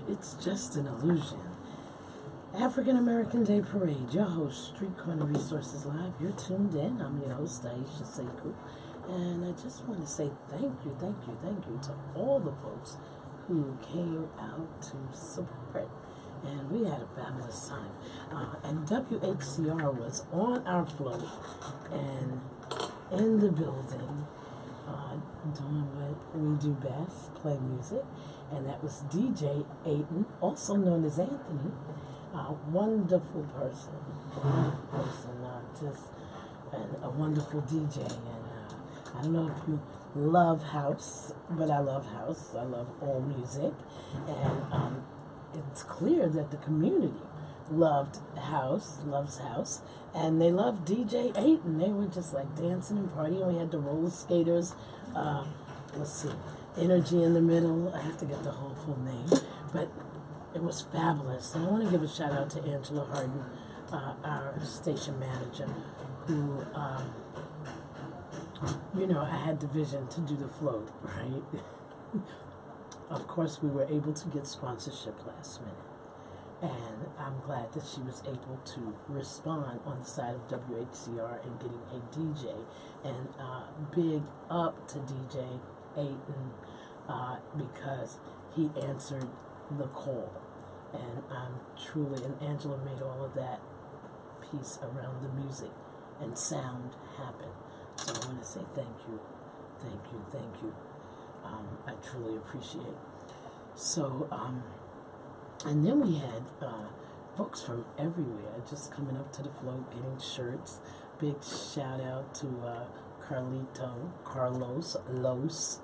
It's just an illusion. African American Day Parade, your host, Street Corner Resources Live. You're tuned in. I'm your host, Iesha Sekou. And I just want to say thank you to all the folks who came out to support. And we had a fabulous time. And WHCR was on our float and in the building doing what we do best, play music. And that was DJ Aiden, also known as Anthony. Wonderful person, just a wonderful DJ. And I don't know if you love house, but I love house. I love all music. And it's clear that the community loves house, and they loved DJ Aiden. They were just like dancing and partying. We had the roller skaters. Let's see, Energy in the Middle. I have to get the whole full name, but it was fabulous. And I want to give a shout out to Angela Harden, our station manager, who, I had the vision to do the float, right? Of course, we were able to get sponsorship last minute. And I'm glad that she was able to respond on the side of WHCR and getting a DJ. And big up to DJ Aiden because he answered the call. And and Angela made all of that piece around the music and sound happen. So I want to say thank you. I truly appreciate. So, and then we had folks from everywhere just coming up to the float, getting shirts. Big shout out to Carlos Los,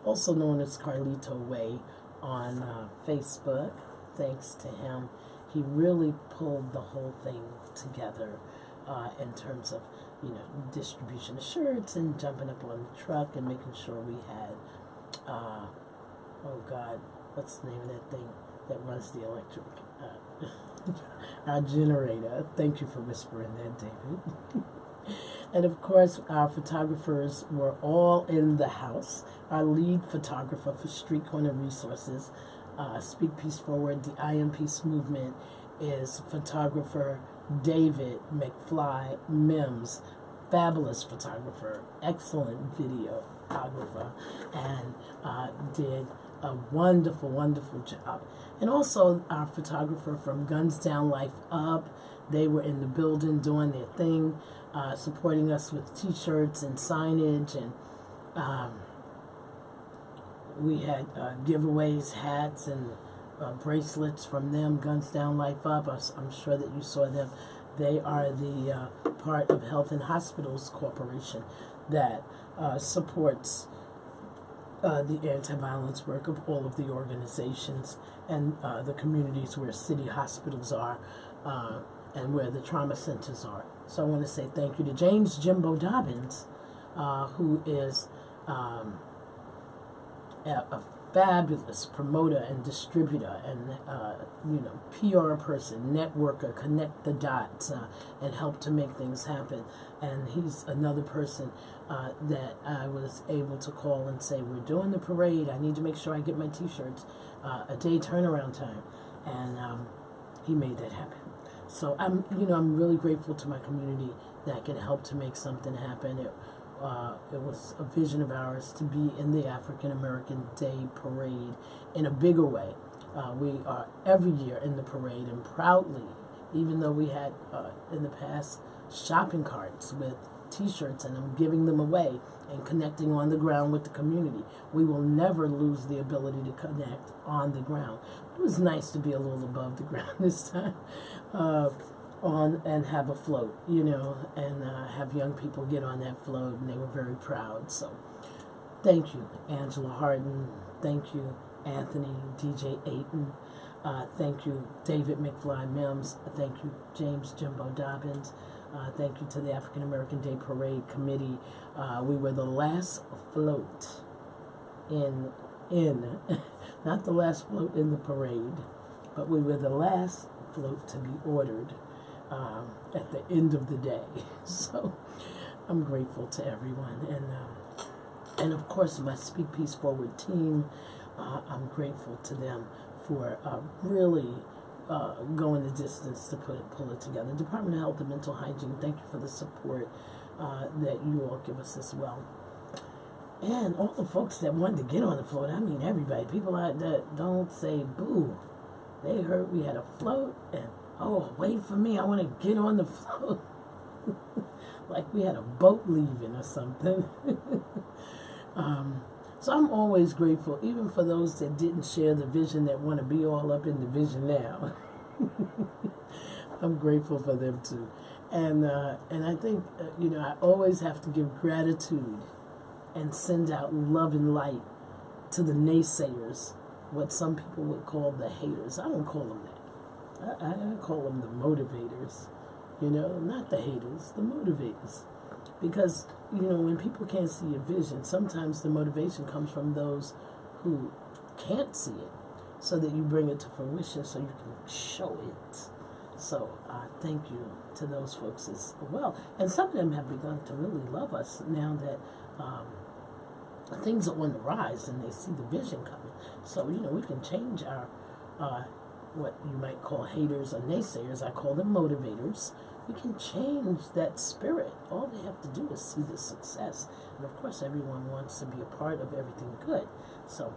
also known as Carlito Way on Facebook. Thanks to him, he really pulled the whole thing together in terms of distribution of shirts and jumping up on the truck and making sure we had what's the name of that thing that runs the electric our generator. Thank you for whispering that, David. And of course, our photographers were all in the house. Our lead photographer for Street Corner Resources, Speak Peace Forward, the I Am Peace movement, is photographer David McFly Mims. Fabulous photographer, excellent videographer, and did a wonderful job. And also our photographer from Guns Down Life Up, they were in the building doing their thing, supporting us with t-shirts and signage, and we had giveaways, hats, and bracelets from them, Guns Down Life Up. I'm sure that you saw them. They are the part of Health and Hospitals Corporation that supports the anti-violence work of all of the organizations and the communities where city hospitals are and where the trauma centers are. So I want to say thank you to James Jimbo Dobbins, who is a fabulous promoter and distributor and PR person, networker, connect the dots and help to make things happen. And he's another person that I was able to call and say, we're doing the parade, I need to make sure I get my t-shirts, a day turnaround time, and he made that happen. So I'm really grateful to my community that can help to make something happen. It was a vision of ours to be in the African American Day Parade in a bigger way. We are every year in the parade, and proudly, even though we had in the past shopping carts with t-shirts and I'm giving them away and connecting on the ground with the community, we will never lose the ability to connect on the ground. It was nice to be a little above the ground this time. And have a float, and have young people get on that float, and they were very proud. So thank you, Angela Harden. Thank you, Anthony, DJ Aiden. Thank you, David McFly Mims. Thank you, James Jimbo Dobbins. Thank you to the African American Day Parade Committee. We were the last float in not the last float in the parade, but we were the last float to be ordered at the end of the day. So I'm grateful to everyone, and of course my Speak Peace Forward team, I'm grateful to them for really going the distance to pull it together. Department of Health and Mental Hygiene, thank you for the support that you all give us as well. And all the folks that wanted to get on the float, I mean everybody, people that don't say boo. They heard we had a float and, oh, wait for me, I want to get on the float. Like we had a boat leaving or something. So I'm always grateful, even for those that didn't share the vision that want to be all up in the vision now. I'm grateful for them too. And I think, I always have to give gratitude and send out love and light to the naysayers, what some people would call the haters. I don't call them that. I call them the motivators, not the haters, the motivators. Because, when people can't see a vision, sometimes the motivation comes from those who can't see it, so that you bring it to fruition so you can show it. So thank you to those folks as well. And some of them have begun to really love us now that things are on the rise and they see the vision coming. So, we can change our, what you might call haters or naysayers. I call them motivators. We can change that spirit. All they have to do is see the success. And of course, everyone wants to be a part of everything good. So,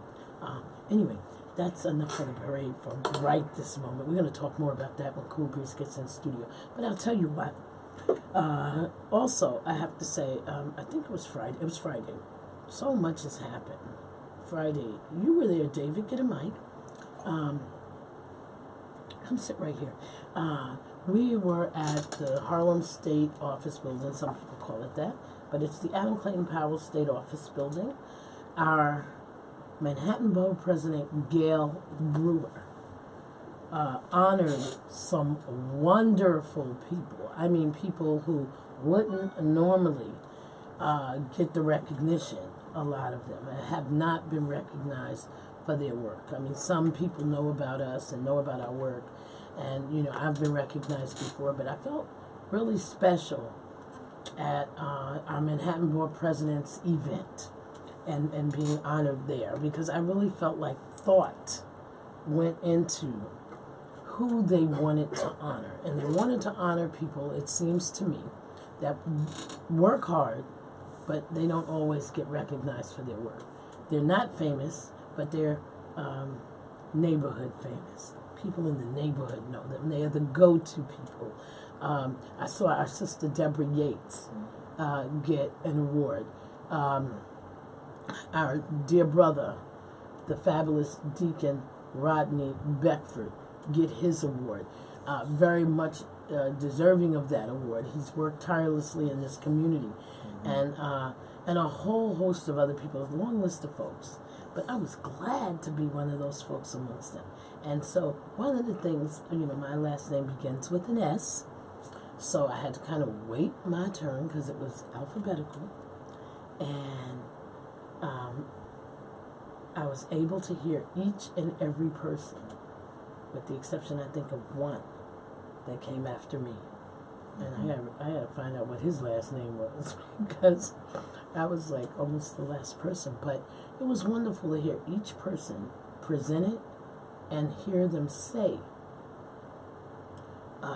anyway, that's enough for the parade for right this moment. We're going to talk more about that when Cool Breeze gets in the studio. But I'll tell you what. Also, I have to say, I think it was Friday. It was Friday. So much has happened. Friday. You were there, David. Get a mic. Come sit right here. We were at the Harlem State Office Building. Some people call it that. But it's the Adam Clayton Powell State Office Building. Our Manhattan Borough President, Gail Brewer, honored some wonderful people. I mean, people who wouldn't normally get the recognition, a lot of them, and have not been recognized for their work. I mean, some people know about us and know about our work, and, I've been recognized before, but I felt really special at our Manhattan Borough President's event and being honored there, because I really felt like thought went into who they wanted to honor. And they wanted to honor people, it seems to me, that work hard, but they don't always get recognized for their work. They're not famous, but they're neighborhood famous. People in the neighborhood know them. They are the go-to people. I saw our sister Deborah Yates get an award. Our dear brother, the fabulous Deacon Rodney Beckford, get his award. Very much deserving of that award. He's worked tirelessly in this community. And a whole host of other people, a long list of folks. But I was glad to be one of those folks amongst them. And so one of the things, my last name begins with an S, so I had to kind of wait my turn because it was alphabetical. And I was able to hear each and every person, with the exception, I think, of one that came after me. And I had to find out what his last name was because I was like almost the last person. But it was wonderful to hear each person present it and hear them say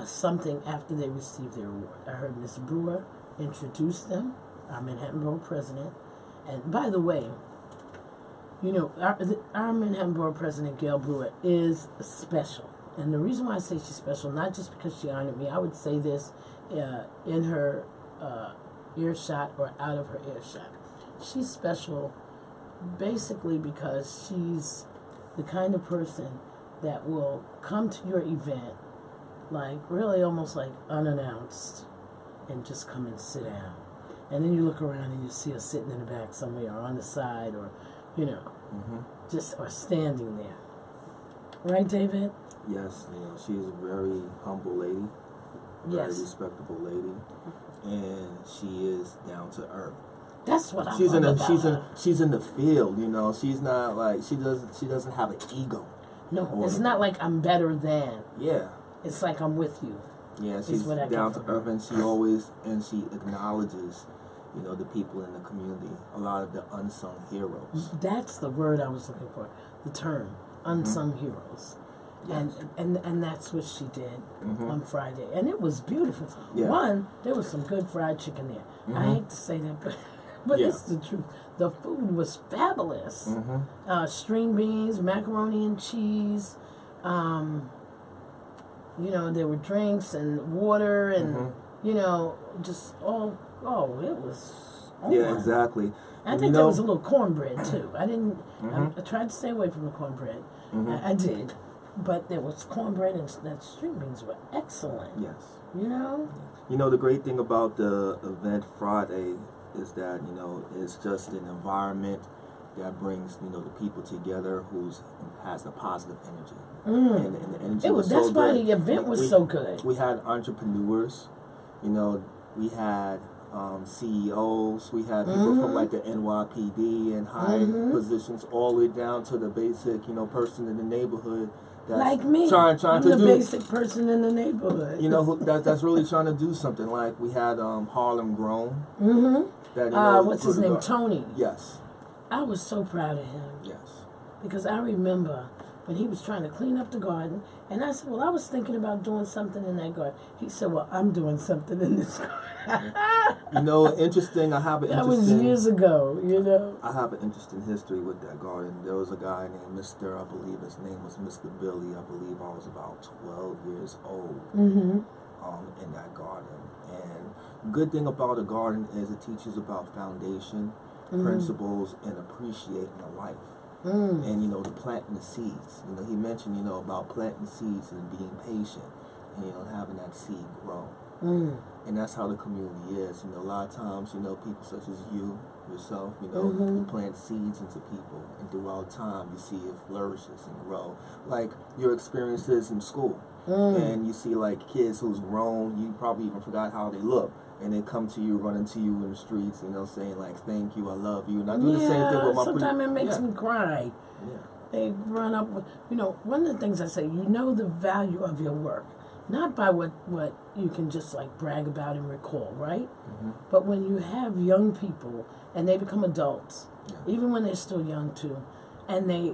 something after they received their award. I heard Ms. Brewer introduce them, our Manhattan Borough President. And by the way, our Manhattan Borough President, Gail Brewer, is special. And the reason why I say she's special, not just because she honored me, I would say this in her earshot or out of her earshot. She's special basically because she's the kind of person that will come to your event like really almost like unannounced and just come and sit down. And then you look around and you see her sitting in the back somewhere or on the side or, just or standing there. Right, David? Yes, she's a very humble lady, very respectable lady, and she is down to earth. That's what I love about her. She's in the field, She's not like she doesn't have an ego. No, it's not like I'm better than. Yeah. It's like I'm with you. Yeah, she's down to earth, and she acknowledges you know, the people in the community, a lot of the unsung heroes. That's the word I was looking for, the term, unsung heroes. Yes. And that's what she did on Friday. And it was beautiful. Yeah. One, there was some good fried chicken there. I hate to say that, but it's the truth. The food was fabulous. String beans, macaroni and cheese. You know, there were drinks and water and, you know, just all, it was, yeah, exactly. I think there was a little cornbread, too. I didn't, I tried to stay away from the cornbread. I did. But there was cornbread and that string beans were excellent. Yes. You know? You know, the great thing about the event Friday is that, you know, it's just an environment that brings, you know, the people together has a positive energy. And the energy was that's so why good. the event was so good. We had entrepreneurs, you know, we had CEOs, we had people from like the NYPD and high positions all the way down to the basic, you know, person in the neighborhood. That's like me, I'm the basic person in the neighborhood. You know, that's really trying to do something. Like we had Harlem Grown. That, you know, what's his name? Tony. Yes. I was so proud of him. Yes. Because I remember when he was trying to clean up the garden, and I said, well, I was thinking about doing something in that garden. He said, well, I'm doing something in this garden. You know, interesting, I have an that interesting... was years ago, you know. I have an interesting history with that garden. There was a guy named Mr., I believe his name was Mr. Billy. I believe I was about 12 years old in that garden. And good thing about a garden is it teaches about foundation, principles, and appreciating a life. And, you know, the planting the seeds. You know, he mentioned, you know, about planting seeds and being patient and, you know, having that seed grow. And that's how the community is. You know, a lot of times, you know, people such as you, yourself, you know, you plant seeds into people. And throughout time, you see it flourishes and grow. Like your experiences in school. And you see, like, kids who's grown, you probably even forgot how they look. And they come to you, run into you in the streets, you know, saying like, "Thank you, I love you." And I do the same thing with my. Sometimes it makes me cry. Yeah. They run up with, you know, one of the things I say, you know the value of your work, not by what you can just like brag about and recall, right? But when you have young people and they become adults, even when they're still young too, and they,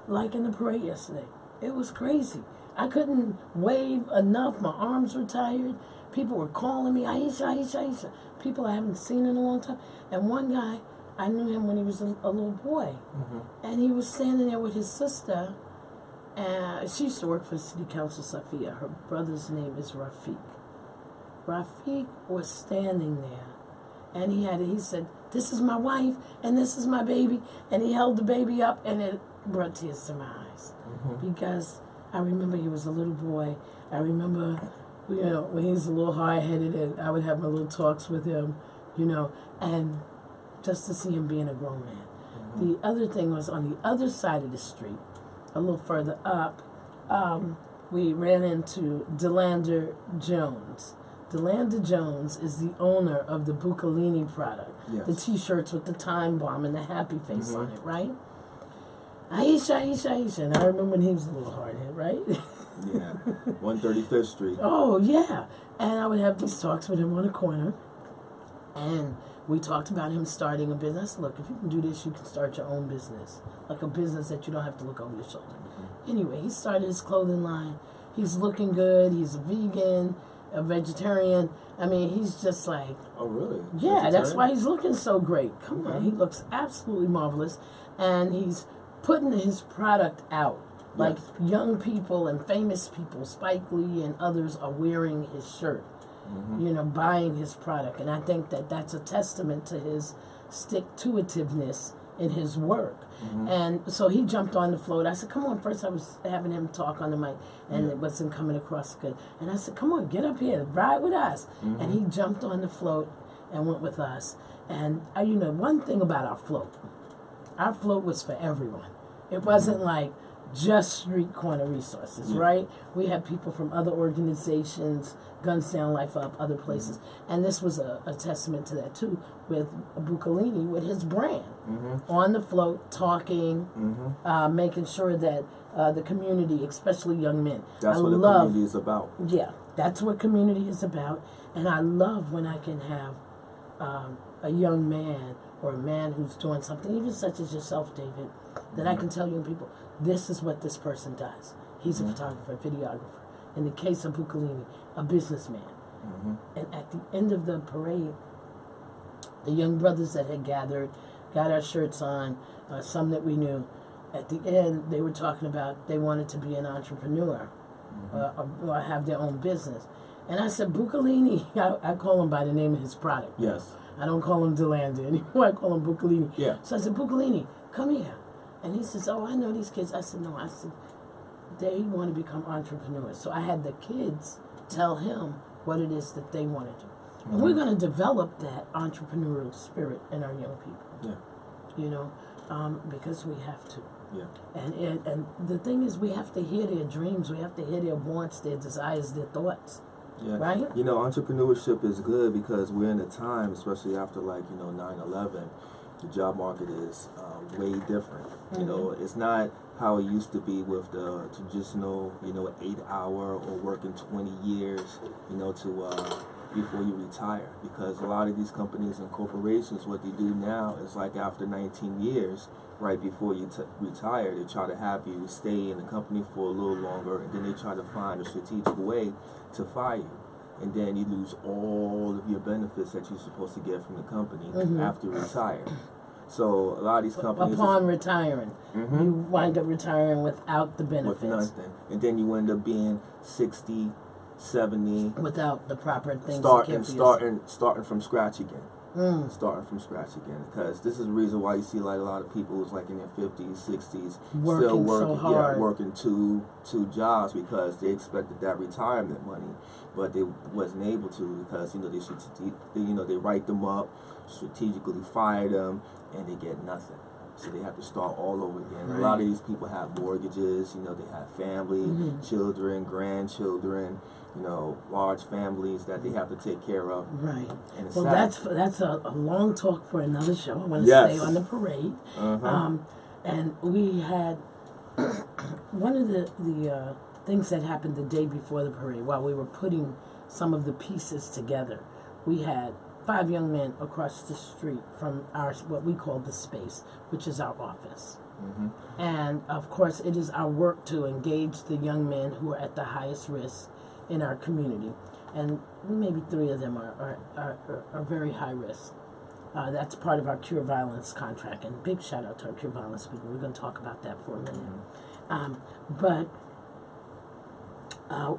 like in the parade yesterday, it was crazy. I couldn't wave enough. My arms were tired. People were calling me, Iesha, Iesha, Iesha. People I haven't seen in a long time. And one guy, I knew him when he was a little boy. And he was standing there with his sister. And she used to work for City Council Sophia. Her brother's name is Rafiq. Rafiq was standing there. And he said, "This is my wife, and this is my baby." And he held the baby up, and it brought tears to my eyes. Because I remember he was a little boy. I remember, you know, when he was a little hard-headed, and I would have my little talks with him, you know, and just to see him being a grown man. The other thing was on the other side of the street, a little further up, we ran into Delander Jones. Delander Jones is the owner of the Bucalini product, the T-shirts with the time bomb and the happy face on it, right? Iesha, Iesha, Iesha. And I remember when he was a little hard-headed, right? Yeah, 135th Street. Oh, yeah. And I would have these talks with him on the corner. And we talked about him starting a business. Look, if you can do this, you can start your own business. Like a business that you don't have to look over your shoulder. Anyway, he started his clothing line. He's looking good. He's a vegan, a vegetarian. I mean, he's just like... Oh, really? Yeah, that's why he's looking so great. Come on, he looks absolutely marvelous. And he's putting his product out. Like young people and famous people, Spike Lee and others are wearing his shirt, you know, buying his product. And I think that that's a testament to his stick-to-itiveness in his work. And so he jumped on the float. I said, come on. First I was having him talk on the mic, and it wasn't coming across good. And I said, come on, get up here, ride with us. And he jumped on the float and went with us. And, you know, one thing about our float was for everyone. It wasn't like just street corner resources, right? We had people from other organizations, Guns Down, Life Up, other places. And this was a testament to that, too, with Bucalini, with his brand. On the float, talking, making sure that the community, especially young men. That's what the community is about. Yeah, that's what community is about. And I love when I can have a young man or a man who's doing something, even such as yourself, David, that I can tell young people, this is what this person does. He's a photographer, videographer. In the case of Bucalini, a businessman. And at the end of the parade, the young brothers that had gathered, got our shirts on, some that we knew, at the end they were talking about they wanted to be an entrepreneur or have their own business. And I said, Bucalini, I call him by the name of his product. Yes. I don't call him Delanda anymore. I call him Bucalini. Yeah. So I said, Bucalini, come here. And he says, oh, I know these kids. I said, no. I said, they want to become entrepreneurs. So I had the kids tell him what it is that they want to do. And we're going to develop that entrepreneurial spirit in our young people. Yeah. You know, because we have to. Yeah. And the thing is, we have to hear their dreams. We have to hear their wants, their desires, their thoughts. Yeah. Right? You know, entrepreneurship is good because we're in a time, especially after 9/11, the job market is way different. You know, it's not how it used to be with the traditional, 8-hour or working 20 years, to before you retire. Because a lot of these companies and corporations, what they do now is like after 19 years, right before you retire, they try to have you stay in the company for a little longer, and then they try to find a strategic way to fire you. And then you lose all of your benefits that you're supposed to get from the company after you retire. So a lot of these companies... Upon retiring, you wind up retiring without the benefits. With nothing. And then you end up being 60, 70... Without the proper things starting from scratch again. Starting from scratch again. Because this is the reason why you see like a lot of people who's like in their 50s, 60s... Working so hard. Yeah, working two jobs because they expected that retirement money. But they wasn't able to because, they write them up, strategically fire them, and they get nothing. So they have to start all over again. Right. A lot of these people have mortgages, they have family, children, grandchildren, large families that they have to take care of. Right. And it's well, sad. that's a long talk for another show. I want to stay on the parade. And we had one of the things that happened the day before the parade, while we were putting some of the pieces together. We had 5 young men across the street from our, what we call the space, which is our office. And of course, it is our work to engage the young men who are at the highest risk in our community. And maybe 3 of them are very high risk. That's part of our Cure Violence contract. And big shout out to our Cure Violence people. We're going to talk about that for a minute. But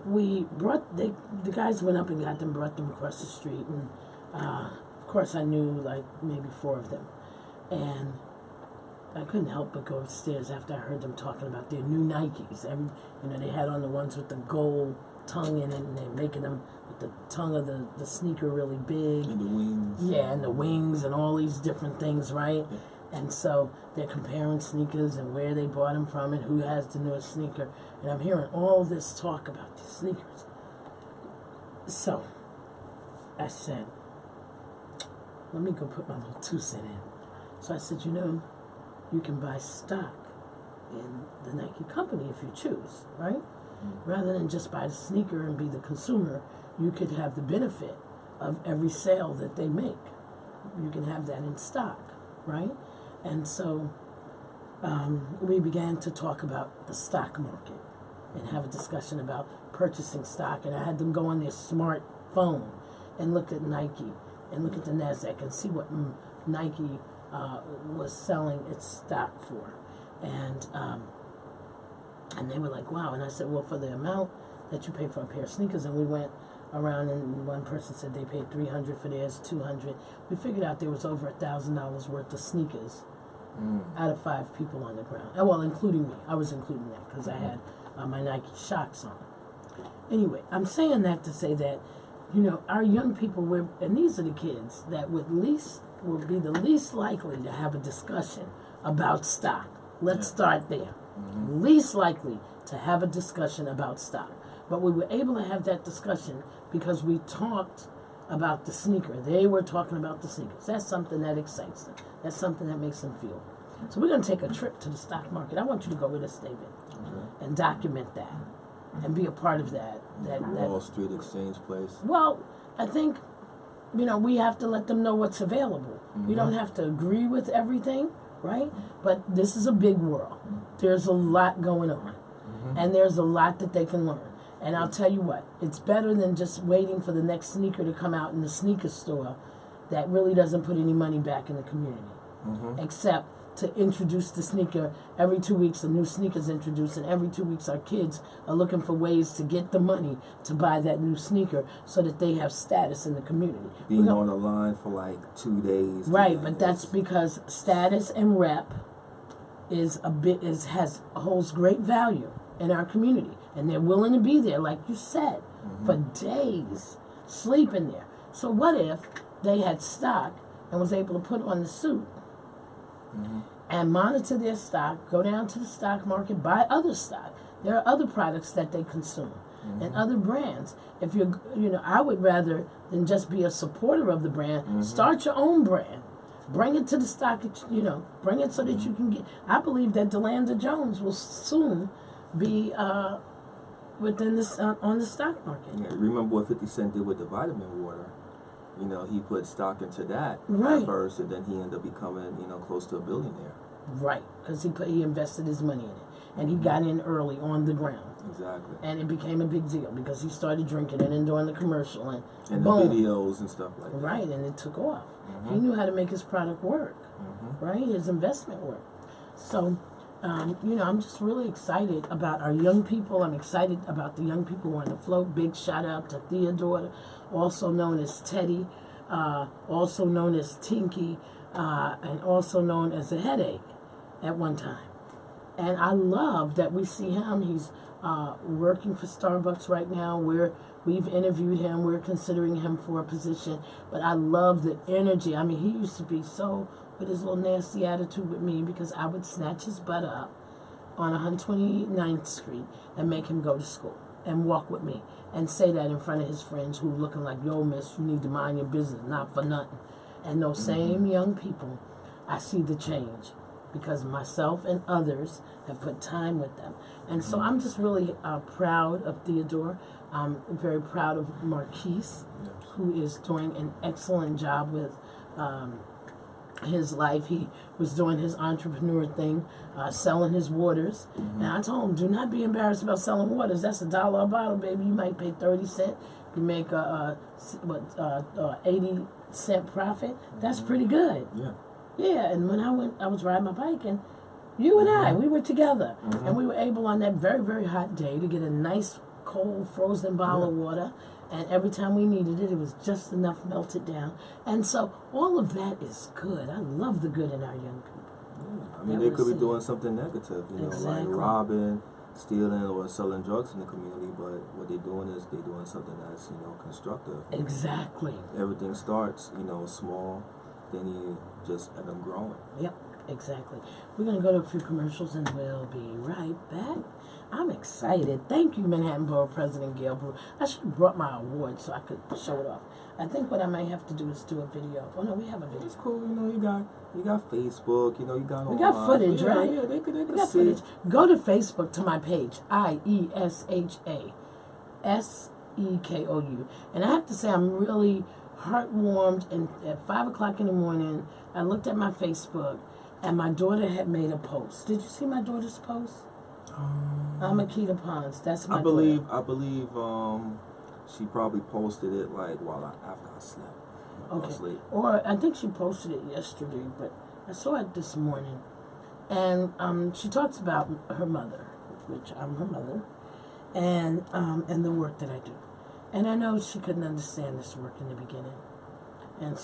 we brought, the guys went up and brought them across the street. And of course, I knew like maybe 4 of them. And I couldn't help but go upstairs after I heard them talking about their new Nikes. They had on the ones with the gold tongue in it, and they're making them with the tongue of the sneaker really big. And the wings. Yeah, and the wings and all these different things, right? Yeah. And so they're comparing sneakers and where they bought them from and who has the newest sneaker. And I'm hearing all this talk about these sneakers. So I said, let me go put my little 2 cents in. So I said, you can buy stock in the Nike company if you choose, right? Rather than just buy the sneaker and be the consumer, you could have the benefit of every sale that they make. You can have that in stock, right? And so we began to talk about the stock market and have a discussion about purchasing stock. And I had them go on their smartphone and look at Nike and look at the NASDAQ and see what Nike was selling its stock for. And they were like, wow. And I said, well, for the amount that you pay for a pair of sneakers, and we went around, and one person said they paid $300 for theirs, $200. We figured out there was over $1,000 worth of sneakers out of 5 people on the ground. Well, including me. I was including that because I had my Nike Shox on. Anyway, I'm saying that to say that, our young people, and these are the kids that would be the least likely to have a discussion about stock. Let's start there. Least likely to have a discussion about stock. But we were able to have that discussion because we talked about the sneaker. They were talking about the sneakers. That's something that excites them. That's something that makes them feel. So we're going to take a trip to the stock market. I want you to go with us, David, and document that and be a part of that. Wall Street Exchange place. Well, I think we have to let them know what's available. We don't have to agree with everything, right? But this is a big world. There's a lot going on, and there's a lot that they can learn. And I'll tell you what, it's better than just waiting for the next sneaker to come out in the sneaker store that really doesn't put any money back in the community, except to introduce the sneaker. Every 2 weeks a new sneaker's introduced, and every 2 weeks our kids are looking for ways to get the money to buy that new sneaker so that they have status in the community. Being on the line for like 2 days. Right, but that's because status and rep holds great value in our community, and they're willing to be there, like you said, for days, sleeping there. So what if they had stock and was able to put on the suit and monitor their stock, go down to the stock market, buy other stock. There are other products that they consume and other brands. If I would rather than just be a supporter of the brand, start your own brand. Bring it to the stock, bring it so that you can get. I believe that Delanda Jones will soon be within this on the stock market. Yeah, remember what 50 Cent did with the vitamin water? He put stock into that Right. at first, and then he ended up becoming, close to a billionaire. Right, because he invested his money in it, and he got in early on the ground. Exactly. And it became a big deal because he started drinking it and doing the commercial and the boom. videos and stuff like that. Right, and it took off. He knew how to make his product work, right? His investment work. So, I'm just really excited about our young people. I'm excited about the young people on the float. Big shout out to Theodore, also known as Teddy, also known as Tinky, and also known as a Headache at one time. And I love that we see him. He's working for Starbucks right now. We've interviewed him. We're considering him for a position. But I love the energy. I mean, he used to be so with his little nasty attitude with me because I would snatch his butt up on 129th Street and make him go to school and walk with me and say that in front of his friends who looking like, yo, miss, you need to mind your business, not for nothing. And those same young people, I see the change because myself and others have put time with them. And so I'm just really proud of Theodore. I'm very proud of Marquise, who is doing an excellent job with his life. He was doing his entrepreneur thing, selling his waters. And I told him, do not be embarrassed about selling waters. That's $1 a bottle, baby. You might pay 30 cents. You make 80-cent profit. That's pretty good. Yeah. Yeah, and when I was riding my bike, and you and we were together. And we were able on that very, very hot day to get a nice, cold, frozen bottle of water. And every time we needed it, it was just enough melted down. And so all of that is good. I love the good in our young people. Yeah. I mean, they could be doing something negative, like robbing, stealing, or selling drugs in the community. But what they're doing is they're doing something that's, constructive. Exactly. Everything starts, small, then you just end up growing. Yep, exactly. We're going to go to a few commercials and we'll be right back. I'm excited. Thank you, Manhattan Borough President Gail Brewer. I should have brought my award so I could show it off. I think what I might have to do is do a video. Oh no, we have a video. It's cool, you got Facebook, you got we got footage, right? Yeah, they could got see footage. Go to Facebook to my page, Iesha Sekou, and I have to say I'm really heartwarmed. And at 5 o'clock in the morning, I looked at my Facebook, and my daughter had made a post. Did you see my daughter's post? I'm Akita Pons. That's my daughter. I believe she probably posted it after I slept. Okay. Or I think she posted it yesterday, but I saw it this morning. And she talks about her mother, which I'm her mother, and the work that I do. And I know she couldn't understand this work in the beginning. And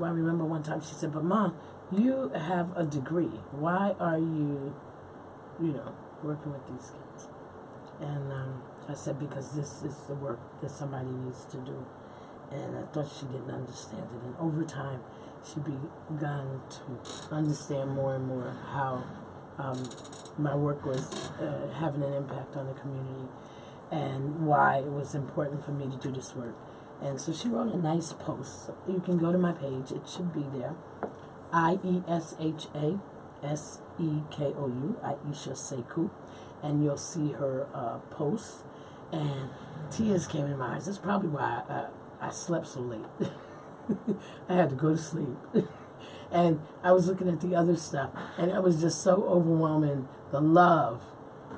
I remember one time she said, but Mom, you have a degree. Why are you, working with these kids? And I said, because this is the work that somebody needs to do. And I thought she didn't understand it. And over time, she began to understand more and more how my work was having an impact on the community and why it was important for me to do this work. And so she wrote a nice post. So you can go to my page. It should be there. Iesha Sekou, Iesha Sekou, and you'll see her post. And tears came in my eyes. That's probably why I slept so late. I had to go to sleep. And I was looking at the other stuff, and it was just so overwhelming. The love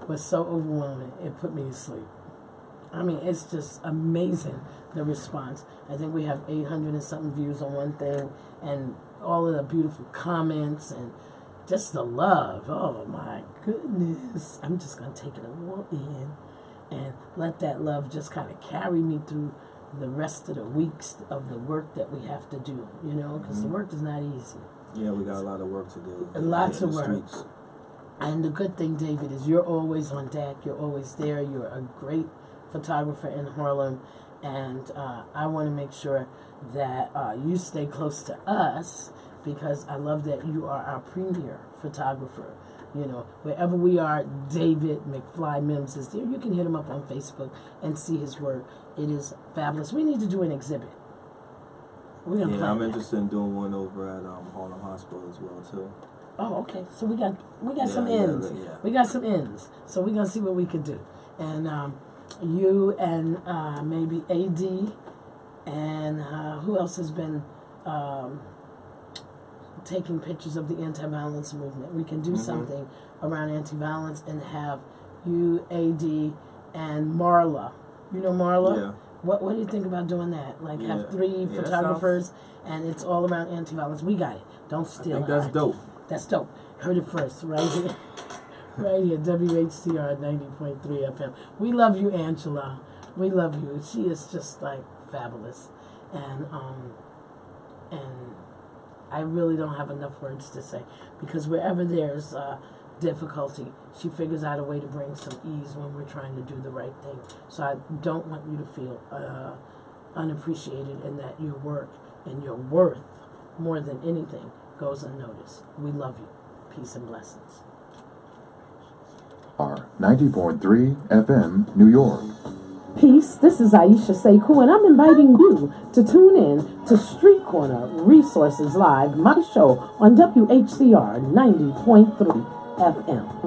was so overwhelming, it put me to sleep. I mean, it's just amazing, the response. I think we have 800 and something views on one thing, and all of the beautiful comments, and just the love. Oh, my goodness. I'm just going to take it all in and let that love just kind of carry me through the rest of the weeks of the work that we have to do, you know, because the work is not easy. Yeah, we got a lot of work to do. Lots of work. Streets. And the good thing, David, is you're always on deck. You're always there. You're a great photographer in Harlem. And I want to make sure that you stay close to us, because I love that you are our premier photographer. You know, wherever we are, David McFly Mims is there. You can hit him up on Facebook and see his work. It is fabulous. We need to do an exhibit. Yeah, I'm interested in doing one over at Harlem Hospital as well too. Oh, okay. So we got some ends. Yeah. We got some ends. So we're gonna see what we can do. And you and maybe AD and who else has been taking pictures of the anti-violence movement. We can do something around anti-violence and have you, AD, and Marla. You know Marla? Yeah. What do you think about doing that? Like have 3 photographers and it's all around anti-violence. We got it. Don't steal it. I think that's dope. That's dope. Heard it first, right here. Right here, WHCR 90.3 FM. We love you, Angela. We love you. She is just like fabulous. And I really don't have enough words to say, because wherever there's difficulty, she figures out a way to bring some ease when we're trying to do the right thing. So I don't want you to feel unappreciated, and that your work and your worth, more than anything, goes unnoticed. We love you. Peace and blessings. 90.3 FM, New York. Peace, this is Iesha Sekou, and I'm inviting you to tune in to Street Corner Resources Live, my show on WHCR 90.3 FM.